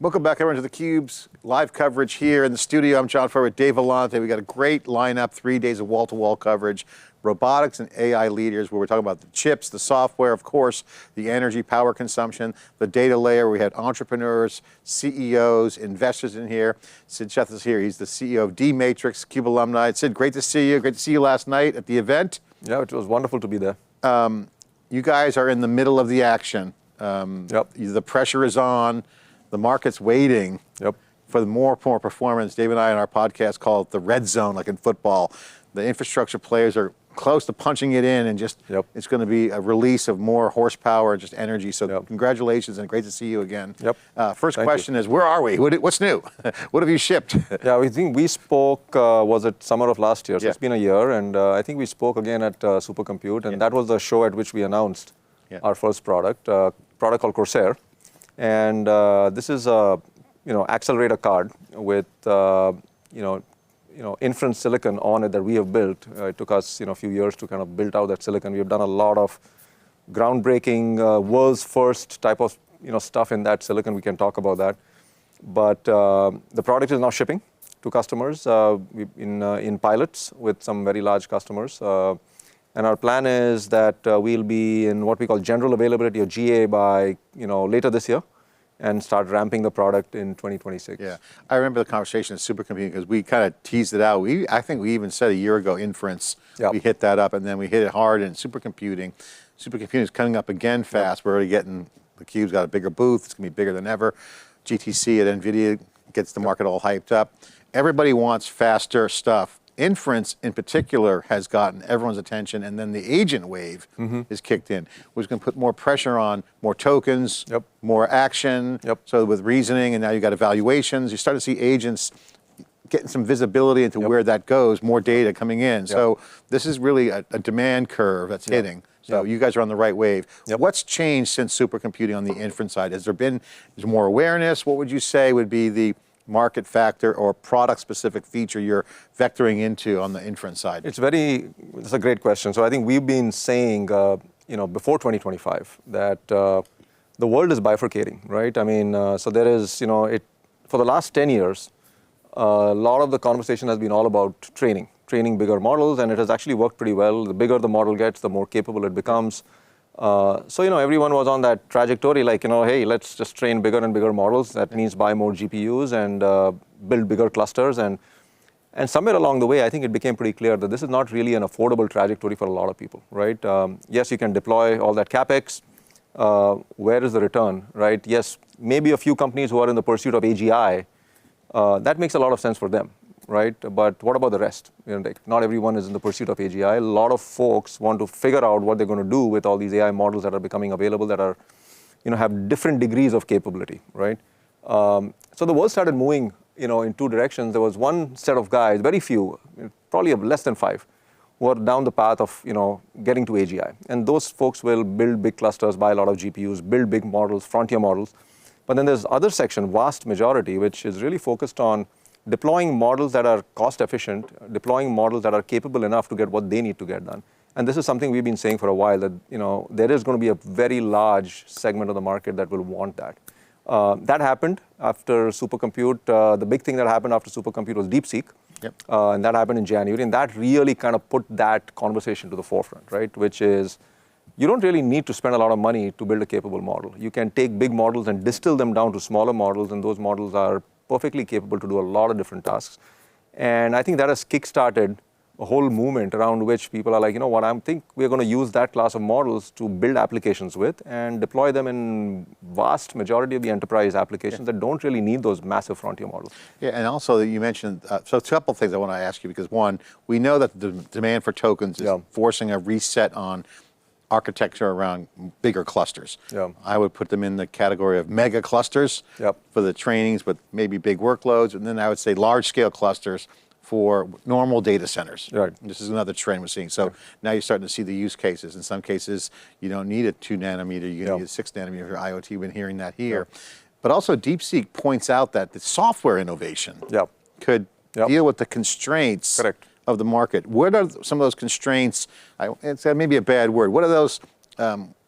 Welcome back, everyone, to theCUBE's live coverage here in the studio. I'm John Furrier with Dave Vellante. We got a great lineup, 3 days of wall-to-wall coverage. Robotics and AI leaders, where we're talking about the chips, the software, of course, the energy, power consumption, the data layer. We had entrepreneurs, CEOs, investors in here. Sid Sheth is here. He's the CEO of D-Matrix, CUBE alumni. Sid, great to see you. Great to see you last night at the event. Yeah, it was wonderful to be there. You guys are in the middle of the action. The pressure is on. The market's waiting for more performance. Dave and I on our podcast call it the red zone, like in football. The infrastructure players are close to punching it in, and just it's going to be a release of more horsepower, just energy. So congratulations, and great to see you again. First question is, where are we? What's new? What have you shipped? Yeah, we think we spoke, was it summer of last year? So it's been a year, and I think we spoke again at Supercompute, and that was the show at which we announced our first product called Corsair. And this is a accelerator card with inference silicon on it that we have built. It took us a few years to kind of build out that silicon. We've done a lot of groundbreaking, world's first type of stuff in that silicon. We can talk about that. But the product is now shipping to customers in pilots with some very large customers. And our plan is that we'll be in what we call general availability or GA by later this year, and start ramping the product in 2026. Yeah, I remember the conversation at Supercomputing because we kind of teased it out. I think we even said a year ago, inference. We hit that up, and then we hit it hard in supercomputing. Supercomputing is coming up again fast. We're already getting, theCUBE's got a bigger booth. It's going to be bigger than ever. GTC at NVIDIA gets the market all hyped up. Everybody wants faster stuff. Inference, in particular, has gotten everyone's attention, and then the agent wave is kicked in, which is going to put more pressure on more tokens, more action. So with reasoning, and now you've got evaluations, you start to see agents getting some visibility into where that goes, more data coming in. So this is really a demand curve that's hitting. So you guys are on the right wave. What's changed since supercomputing on the inference side? Has there been more awareness? What would you say would be the market factor or product-specific feature you're vectoring into on the inference side? It's a great question. So I think we've been saying, before 2025 that the world is bifurcating, right? I mean, so there is, for the last 10 years, a lot of the conversation has been all about training bigger models, and it has actually worked pretty well. The bigger the model gets, the more capable it becomes. So everyone was on that trajectory, like, hey, let's just train bigger and bigger models. That means buy more GPUs and build bigger clusters. And somewhere along the way, I think it became pretty clear that this is not really an affordable trajectory for a lot of people, right? Yes, you can deploy all that CapEx. Where is the return, right? Yes, maybe a few companies who are in the pursuit of AGI, that makes a lot of sense for them, right? But what about the rest? Not everyone is in the pursuit of AGI. A lot of folks want to figure out what they're going to do with all these AI models that are becoming available that are, have different degrees of capability, right? So the world started moving, in two directions. There was one set of guys, very few, probably less than 5, who are down the path of, getting to AGI. And those folks will build big clusters, buy a lot of GPUs, build big models, frontier models. But then there's other section, vast majority, which is really focused on deploying models that are cost efficient, deploying models that are capable enough to get what they need to get done. And this is something we've been saying for a while, that there is going to be a very large segment of the market that will want that. That happened after Supercompute. The big thing that happened after Supercompute was DeepSeek. And that happened in January. And that really kind of put that conversation to the forefront, right? Which is, you don't really need to spend a lot of money to build a capable model. You can take big models and distill them down to smaller models, and those models are perfectly capable to do a lot of different tasks. And I think that has kickstarted a whole movement around which people are like, I think we're going to use that class of models to build applications with and deploy them in vast majority of the enterprise applications that don't really need those massive frontier models. Yeah, and also you mentioned, so a couple of things I want to ask you, because one, we know that the demand for tokens is forcing a reset on architecture around bigger clusters. I would put them in the category of mega clusters for the trainings, but maybe big workloads. And then I would say large scale clusters for normal data centers. This is another trend we're seeing. So now you're starting to see the use cases. In some cases, you don't need a 2 nanometer, you need a 6 nanometer for IoT. We've been hearing that here. But also DeepSeek points out that the software innovation could deal with the constraints of the market. What are some of those constraints? It's maybe a bad word. What are those,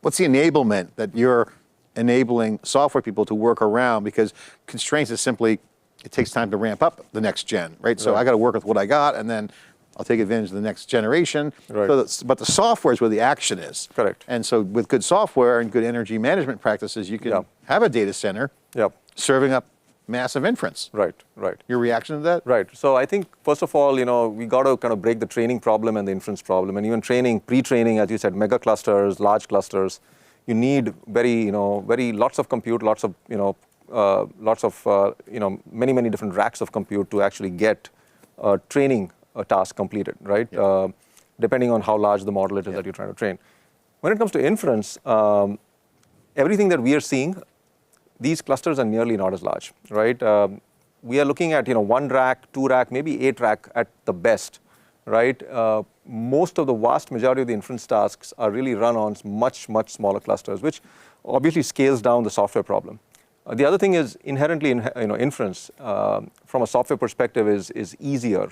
what's the enablement that you're enabling software people to work around, because constraints is simply, it takes time to ramp up the next gen, right? So I got to work with what I got, and then I'll take advantage of the next generation. Right. So but the software is where the action is. Correct. And so with good software and good energy management practices, you can have a data center serving up massive inference. Right, right. Your reaction to that? Right. So I think, first of all, we got to kind of break the training problem and the inference problem. And even training, pre-training, as you said, mega clusters, large clusters, you need very lots of compute, lots of, many, many different racks of compute to actually get training a task completed, right? Depending on how large the model it is that you're trying to train. When it comes to inference, everything that we are seeing, these clusters are nearly not as large, right? We are looking at 1 rack, 2 rack, maybe 8 rack at the best, right? Most of the vast majority of the inference tasks are really run on much, much smaller clusters, which obviously scales down the software problem. The other thing is inherently, inference from a software perspective is easier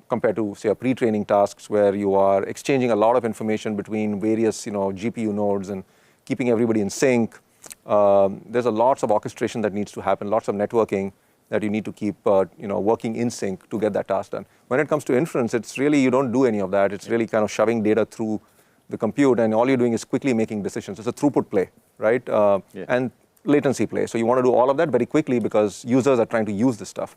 compared to, say, a pre-training tasks where you are exchanging a lot of information between various, GPU nodes and keeping everybody in sync. There's a lots of orchestration that needs to happen, lots of networking that you need to keep, working in sync to get that task done. When it comes to inference, it's really, you don't do any of that. It's really kind of shoving data through the compute, and all you're doing is quickly making decisions. It's a throughput play, right? And latency play. So you want to do all of that very quickly because users are trying to use this stuff.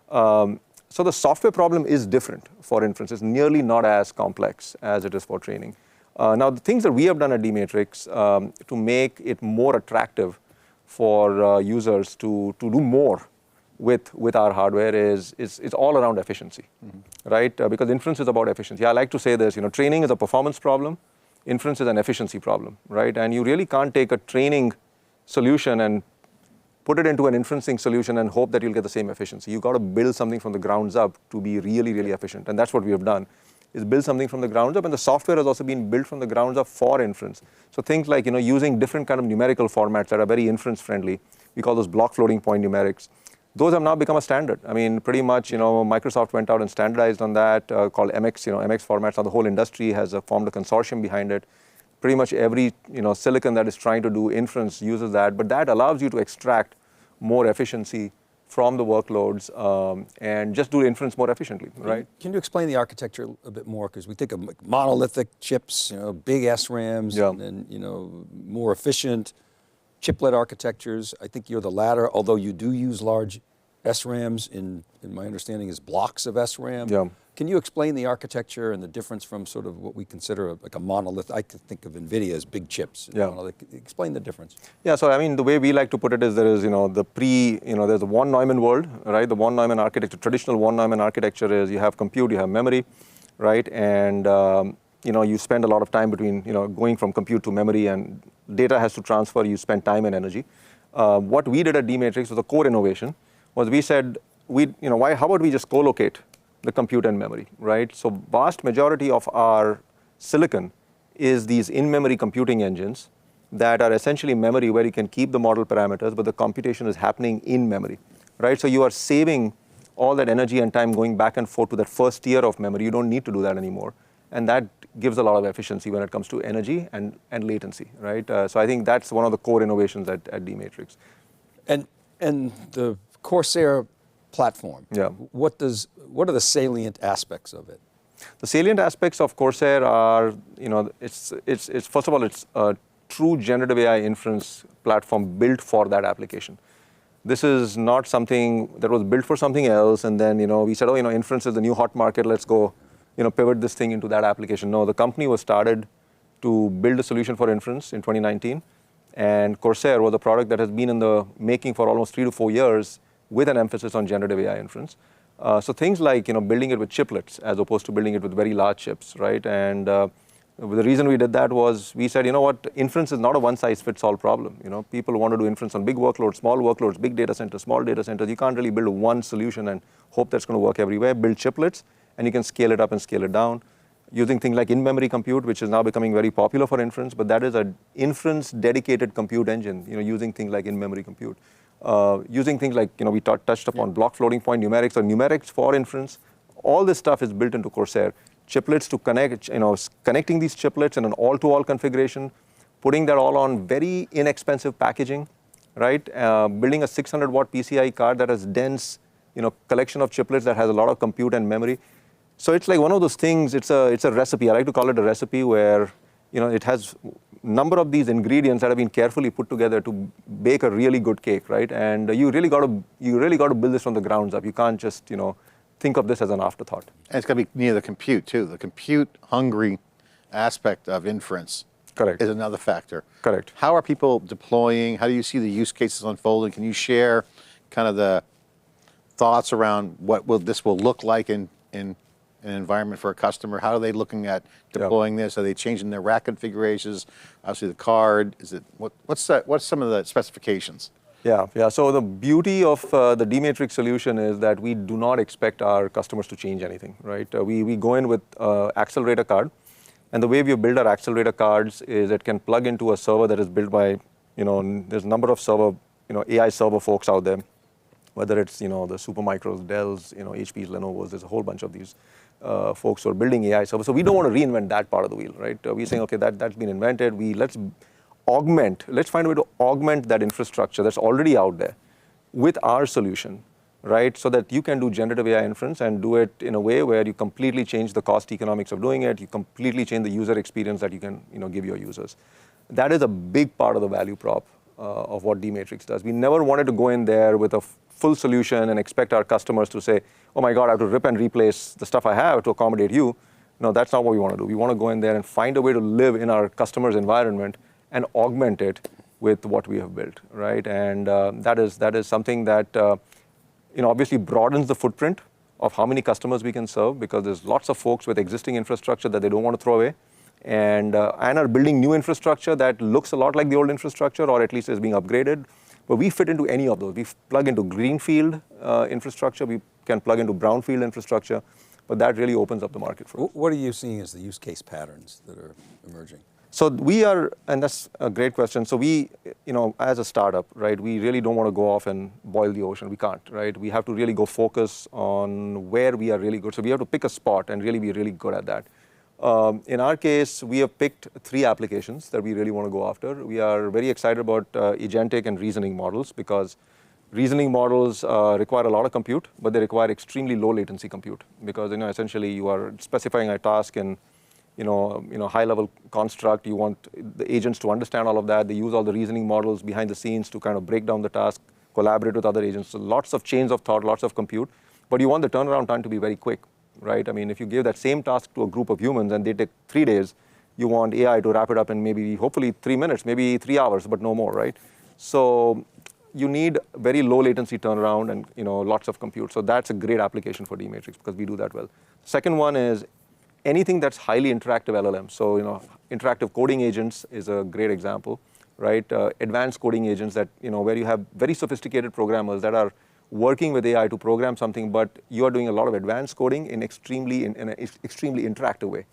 So the software problem is different for inference. It's nearly not as complex as it is for training. Now, the things that we have done at D-Matrix to make it more attractive for users to do more with our hardware is all around efficiency, right? Because inference is about efficiency. I like to say this, training is a performance problem, inference is an efficiency problem, right? And you really can't take a training solution and put it into an inferencing solution and hope that you'll get the same efficiency. You've got to build something from the grounds up to be really, really efficient. And that's what we have done, is build something from the grounds up. And the software has also been built from the grounds up for inference. So things like, using different kind of numerical formats that are very inference friendly. We call those block floating point numerics. Those have now become a standard. I mean, pretty much, Microsoft went out and standardized on that, called MX, MX formats. Now the whole industry has formed a consortium behind it. Pretty much every, silicon that is trying to do inference uses that, but that allows you to extract more efficiency from the workloads and just do inference more efficiently, right? Can you explain the architecture a bit more? Because we think of monolithic chips, big SRAMs, and then, more efficient chiplet architectures. I think you're the latter, although you do use large SRAMs in my understanding is blocks of SRAM. Yeah. Can you explain the architecture and the difference from sort of what we consider like a monolith? I could think of NVIDIA as big chips. Explain the difference. Yeah, so I mean, the way we like to put it is there is, there's the von Neumann world, right? The von Neumann architecture, traditional von Neumann architecture is you have compute, you have memory, right? And, you spend a lot of time between, going from compute to memory, and data has to transfer, you spend time and energy. What we did at D-Matrix was a core innovation, was we said, how about we just co-locate the compute and memory, right? So vast majority of our silicon is these in-memory computing engines that are essentially memory where you can keep the model parameters, but the computation is happening in memory, right? So you are saving all that energy and time going back and forth to that first tier of memory. You don't need to do that anymore. And that gives a lot of efficiency when it comes to energy and latency, right? So I think that's one of the core innovations at D-Matrix. And the Corsair platform, what are the salient aspects of it? The salient aspects of Corsair are, it's first of all, it's a true generative AI inference platform built for that application. This is not something that was built for something else, and then, we said, inference is the new hot market, let's go, pivot this thing into that application. No, the company was started to build a solution for inference in 2019, and Corsair was a product that has been in the making for almost 3 to 4 years with an emphasis on generative AI inference. So things like, building it with chiplets as opposed to building it with very large chips, right? And the reason we did that was we said, inference is not a one-size-fits-all problem. People want to do inference on big workloads, small workloads, big data centers, small data centers. You can't really build one solution and hope that's going to work everywhere. Build chiplets, and you can scale it up and scale it down. Using things like in-memory compute, which is now becoming very popular for inference, but that is an inference-dedicated compute engine, using things like in-memory compute. Using things like, we touched upon block floating point numerics or numerics for inference. All this stuff is built into Corsair. Chiplets to connect, connecting these chiplets in an all-to-all configuration, putting that all on very inexpensive packaging, right? Building a 600-watt PCI card that has dense, collection of chiplets that has a lot of compute and memory. So it's like one of those things. It's a recipe. I like to call it a recipe where, it has number of these ingredients that have been carefully put together to bake a really good cake, right? And you really got to build this from the grounds up. You can't just, think of this as an afterthought. And it's got to be near the compute too. The compute-hungry aspect of inference. Correct. Is another factor. Correct. How are people deploying? How do you see the use cases unfolding? Can you share kind of the thoughts around what this will look like in an environment for a customer? How are they looking at deploying this? Are they changing their rack configurations? Obviously, the card. Is it what's some of the specifications? Yeah. So the beauty of the D-Matrix solution is that we do not expect our customers to change anything, right? We go in with accelerator card, and the way we build our accelerator cards is it can plug into a server that is built by, there's a number of server, AI server folks out there, whether it's, the Supermicros, Dells, HPs, Lenovo's, there's a whole bunch of these folks who are building AI servers. So we don't want to reinvent that part of the wheel, right? We're saying, okay, that's been invented. Let's find a way to augment that infrastructure that's already out there with our solution, right? So that you can do generative AI inference and do it in a way where you completely change the cost economics of doing it. You completely change the user experience that you can, give your users. That is a big part of the value prop of what D-Matrix does. We never wanted to go in there with a full solution and expect our customers to say, oh my God, I have to rip and replace the stuff I have to accommodate you. No, that's not what we want to do. We want to go in there and find a way to live in our customer's environment and augment it with what we have built, right? And that is something that obviously broadens the footprint of how many customers we can serve, because there's lots of folks with existing infrastructure that they don't want to throw away, and are building new infrastructure that looks a lot like the old infrastructure, or at least is being upgraded. But we fit into any of those. We plug into greenfield infrastructure. We can plug into brownfield infrastructure. But that really opens up the market for us. What are you seeing as the use case patterns that are emerging? So we are, and that's a great question. So we, as a startup, right, we really don't want to go off and boil the ocean. We can't, right? We have to really go focus on where we are really good. So we have to pick a spot and really be really good at that. In our case, we have picked 3 applications that we really want to go after. We are very excited about agentic and reasoning models, because reasoning models require a lot of compute, but they require extremely low latency compute, because essentially you are specifying a task in high-level construct. You want the agents to understand all of that. They use all the reasoning models behind the scenes to kind of break down the task, collaborate with other agents. So lots of chains of thought, lots of compute, but you want the turnaround time to be very quick, right? I mean, if you give that same task to a group of humans and they take 3 days, you want AI to wrap it up in maybe, hopefully 3 minutes, maybe 3 hours, but no more, right? So you need very low latency turnaround and lots of compute. So that's a great application for D-Matrix, because we do that well. Second one is anything that's highly interactive LLMs. So interactive coding agents is a great example, right? Advanced coding agents that where you have very sophisticated programmers that are working with AI to program something, but you are doing a lot of advanced coding in an extremely interactive way.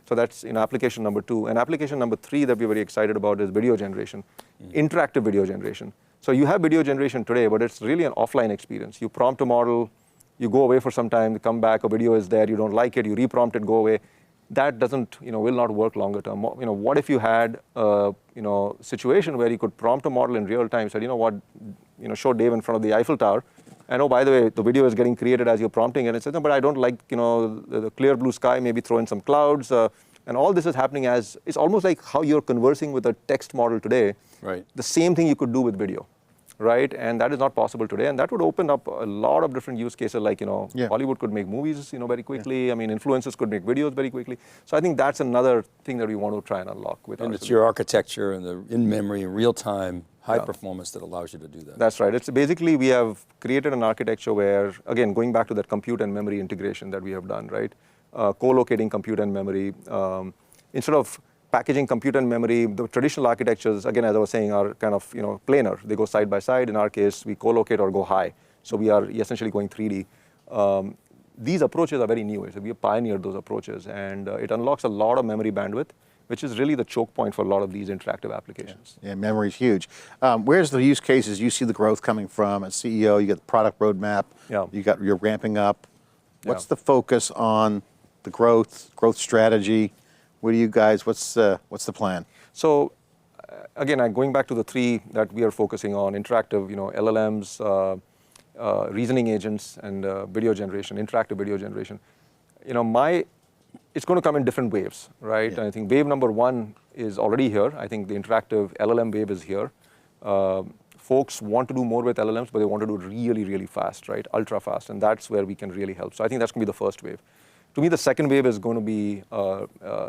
So that's application number 2. And application number 3 that we're very excited about is video generation, interactive video generation. So you have video generation today, but it's really an offline experience. You prompt a model, you go away for some time, you come back, a video is there, you don't like it, you reprompt it, go away. That doesn't, will not work longer term. What if you had a, situation where you could prompt a model in real time, said, show Dave in front of the Eiffel Tower, and oh, by the way, the video is getting created as you're prompting it, and it says, no, but I don't like, the clear blue sky, maybe throw in some clouds, and all this is happening it's almost like how you're conversing with a text model today. Right. The same thing you could do with video. Right, and that is not possible today, and that would open up a lot of different use cases. Like Hollywood could make movies, very quickly. Yeah. I mean, influencers could make videos very quickly. So I think that's another thing that we want to try and unlock with. And it's your architecture and the in-memory, real-time, high performance that allows you to do that. That's right. It's basically we have created an architecture where, again, going back to that compute and memory integration that we have done, right? Co-locating compute and memory instead of packaging compute and memory. The traditional architectures, again, as I was saying, are kind of planar. They go side by side. In our case, we co-locate or go high. So we are essentially going 3D. These approaches are very new. So we have pioneered those approaches, and it unlocks a lot of memory bandwidth, which is really the choke point for a lot of these interactive applications. Yeah, memory is huge. Where's the use cases you see the growth coming from? As CEO, you got the product roadmap. Yeah. You're ramping up. What's the focus on the growth strategy? What do you guys? What's the plan? So, again, going back to the three that we are focusing on, interactive, LLMs, reasoning agents, and video generation, interactive video generation. It's going to come in different waves, right? Yeah. And I think wave number one is already here. I think the interactive LLM wave is here. Folks want to do more with LLMs, but they want to do it really, really fast, right? Ultra fast, and that's where we can really help. So I think that's going to be the first wave. To me, the second wave is going to be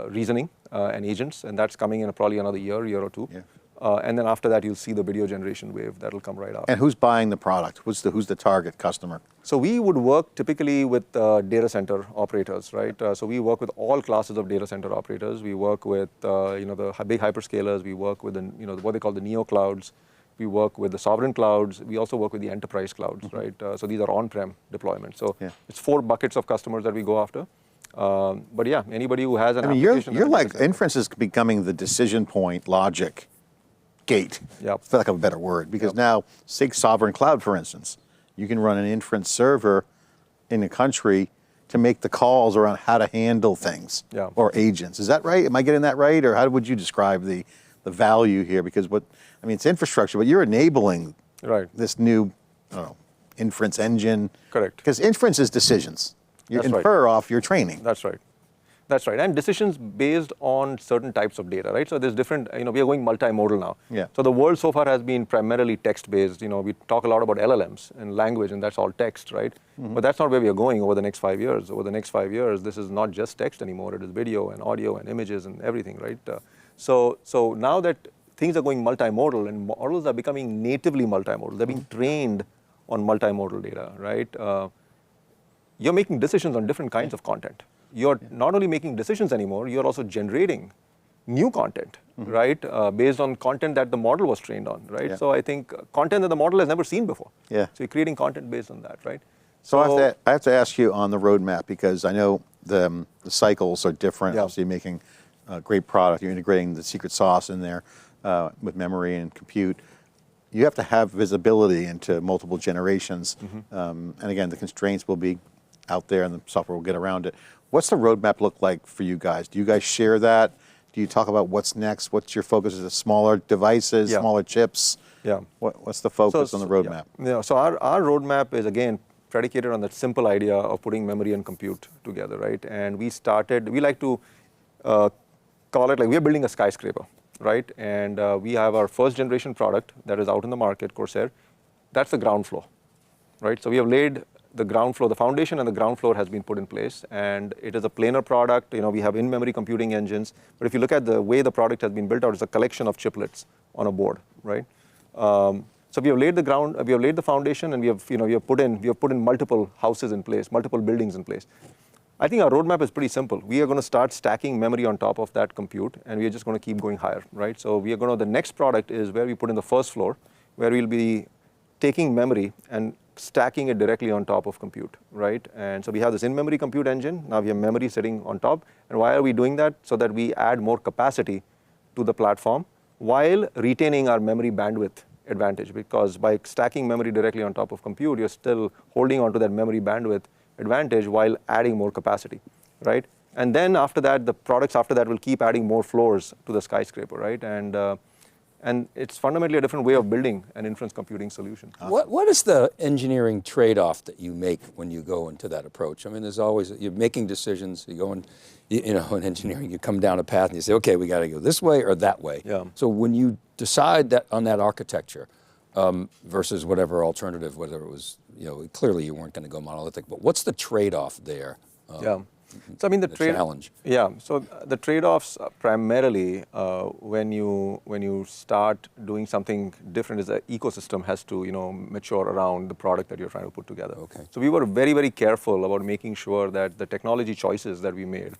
reasoning and agents, and that's coming in probably another year or two. Yeah. And then after that, you'll see the video generation wave that'll come right after. And who's buying the product? Who's the target customer? So we would work typically with data center operators, right? So we work with all classes of data center operators. We work with the big hyperscalers. We work with what they call the neo clouds. We work with the sovereign clouds. We also work with the enterprise clouds, right? So these are on-prem deployments. So it's 4 buckets of customers that we go after. But yeah, anybody who has an application. You're like, inference is becoming the decision point logic gate, for lack of a better word, because now, say sovereign cloud, for instance, you can run an inference server in a country to make the calls around how to handle things or agents. Is that right? Am I getting that right? Or how would you describe the value here? Because it's infrastructure, but you're enabling this new, inference engine. Correct. Because inference is decisions. You infer off your training. That's right. That's right, and decisions based on certain types of data, right? So there's different, we are going multimodal now. Yeah. So the world so far has been primarily text-based. We talk a lot about LLMs and language, and that's all text, right? But that's not where we are going over the next 5 years. Over the next 5 years, this is not just text anymore. It is video and audio and images and everything, right? So now that things are going multimodal and models are becoming natively multimodal, they're being trained on multimodal data, right? You're making decisions on different kinds of content. You're not only making decisions anymore, you're also generating new content, right? Based on content that the model was trained on, right? So I think content that the model has never seen before. Yeah. So you're creating content based on that, right? So I have to ask you on the roadmap, because I know the cycles are different. Obviously, you're making a great product. You're integrating the secret sauce in there with memory and compute. You have to have visibility into multiple generations. And again, the constraints will be out there and the software will get around it. What's the roadmap look like for you guys? Do you guys share that? Do you talk about what's next? What's your focus? Is it smaller devices, smaller chips? Yeah. What's the focus on the roadmap? So our roadmap is, again, predicated on that simple idea of putting memory and compute together, right? And we like to call it like we're building a skyscraper, right? And we have our first generation product that is out in the market, Corsair. That's the ground floor, right? So we have laid the ground floor, the foundation and the ground floor has been put in place, and it is a planar product. We have in-memory computing engines, but if you look at the way the product has been built out, it's a collection of chiplets on a board, right? So we have laid the foundation, and we have put in multiple houses in place, multiple buildings in place. I think our roadmap is pretty simple. We are going to start stacking memory on top of that compute, and we are just going to keep going higher, right? So the next product is where we put in the first floor, where we'll be taking memory and stacking it directly on top of compute, right? And so we have this in-memory compute engine. Now we have memory sitting on top. And why are we doing that? So that we add more capacity to the platform while retaining our memory bandwidth advantage. Because by stacking memory directly on top of compute, you're still holding onto that memory bandwidth advantage while adding more capacity, right? And then after that, the products after that will keep adding more floors to the skyscraper, right? And it's fundamentally a different way of building an inference computing solution. What is the engineering trade-off that you make when you go into that approach? I mean, there's always, you're making decisions, you go in, in engineering, you come down a path and you say, okay, we got to go this way or that way. Yeah. So when you decide that on that architecture versus whatever alternative, whether it was, clearly you weren't going to go monolithic, but what's the trade-off there? So I mean the challenge. Yeah. So the trade-offs primarily when you start doing something different is the ecosystem has to mature around the product that you're trying to put together. Okay. So we were very, very careful about making sure that the technology choices that we made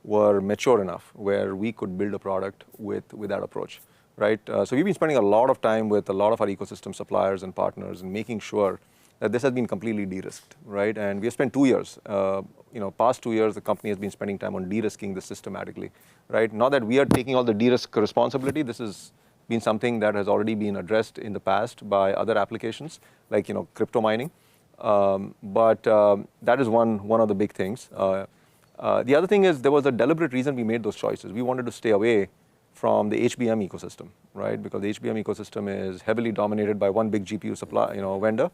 were mature enough where we could build a product with that approach, right? So we've been spending a lot of time with a lot of our ecosystem suppliers and partners and making sure that this has been completely de-risked, right? And we have spent 2 years, past 2 years, the company has been spending time on de-risking this systematically, right? Not that we are taking all the de-risk responsibility. This has been something that has already been addressed in the past by other applications, like crypto mining. But that is one of the big things. The other thing is there was a deliberate reason we made those choices. We wanted to stay away from the HBM ecosystem, right? Because the HBM ecosystem is heavily dominated by one big GPU supply, vendor,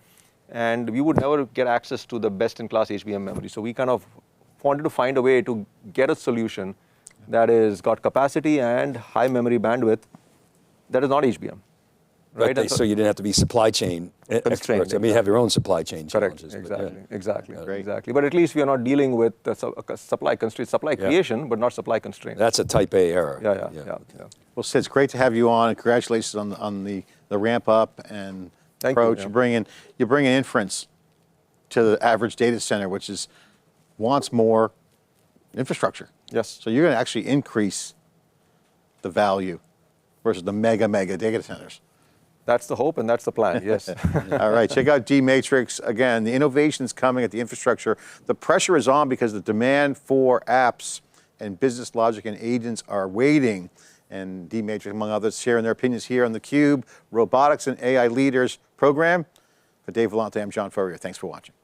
and we would never get access to the best-in-class HBM memory. So we kind of wanted to find a way to get a solution that is got capacity and high memory bandwidth that is not HBM. Right, so you didn't have to be supply chain constrained. experts. I mean, you have your own supply chain Correct. challenges. Exactly. But at least we are not dealing with supply constraint, supply creation, but not supply constraint. That's a type A error. Yeah. Well, Sid, it's great to have you on, and congratulations on the ramp up and Thank approach. you. You're bringing inference to the average data center, which wants more infrastructure. Yes. So you're going to actually increase the value versus the mega data centers. That's the hope and that's the plan, yes. All right, check out D-Matrix. Again, the innovation's coming at the infrastructure. The pressure is on because the demand for apps and business logic and agents are waiting. And D-Matrix, among others, sharing their opinions here on theCUBE, Robotics and AI Leaders program. For Dave Vellante, I'm John Furrier. Thanks for watching.